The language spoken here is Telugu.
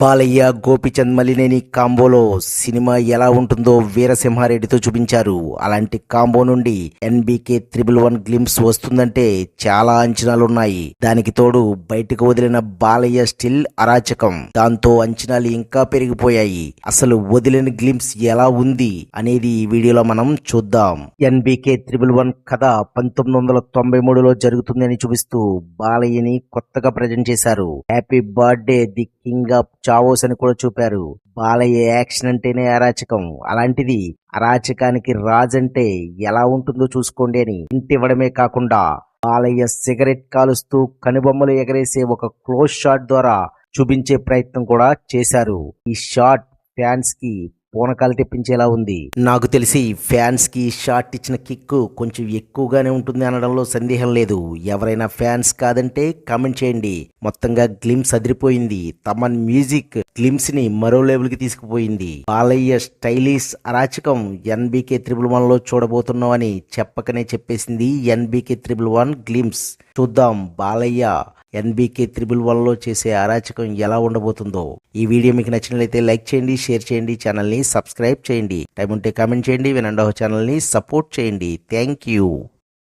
బాలయ్య గోపీచంద్ మలినేని కాంబోలో సినిమా ఎలా ఉంటుందో వీరసింహారెడ్డితో చూపించారు. అలాంటి కాంబో నుండి ఎన్బీకే 111 గ్లింప్స్ వస్తుందంటే చాలా అంచనాలున్నాయి. దానికి తోడు బయటకు వదిలిన బాలయ్య స్టిల్ అరాచకం, దాంతో అంచనాలు ఇంకా పెరిగిపోయాయి. అసలు వదిలిన గ్లింప్స్ ఎలా ఉంది అనేది ఈ వీడియోలో మనం చూద్దాం. ఎన్బీకే 111 కథ 1993లో జరుగుతుందని చూపిస్తూ బాలయ్యని కొత్తగా ప్రజెంట్ చేశారు. Happy birthday the king of chaos అని కూడా చూపారు. బాలయ్య యాక్షన్ అంటేనే అరాచకం, అలాంటిది అరాచకానికి రాజంటే ఎలా ఉంటుందో చూసుకోండి అని ఇంటివ్వడమే కాకుండా బాలయ్య సిగరెట్ కాలుస్తూ కనుబొమ్మలు ఎగరేసే ఒక క్లోజ్ షాట్ ద్వారా చూపించే ప్రయత్నం కూడా చేశారు. ఈ షాట్ ఫ్యాన్స్ కి పూనకాలు తెప్పించేలా ఉంది. నాకు తెలిసి ఫ్యాన్స్ కి షాట్ ఇచ్చిన కిక్ కొంచెం ఎక్కువగానే ఉంటుంది అనడంలో సందేహం లేదు. ఎవరైనా ఫ్యాన్స్ కాదంటే కామెంట్ చేయండి. మొత్తంగా గ్లిమ్స్ అదిరిపోయింది. తమన్ మ్యూజిక్ గ్లిమ్స్ ని మరో లెవెల్ కి తీసుకుపోయింది. బాలయ్య స్టైలిష్ అరాచకం ఎన్బీకే 111 లో చూడబోతున్నాం అని చెప్పకనే చెప్పేసింది ఎన్బీకే 111 గ్లిమ్స్. చూద్దాం బాలయ్య ఎన్బీకే 111 లో చేసే అరాచకం ఎలా ఉండబోతుందో. ఈ వీడియో మీకు నచ్చినట్లయితే లైక్ చేయండి, షేర్ చేయండి, ఛానల్ ని సబ్స్క్రైబ్ చేయండి. టైం ఉంటే కామెంట్ చేయండి. వినండి ఛానల్ ని సపోర్ట్ చేయండి. Thank you.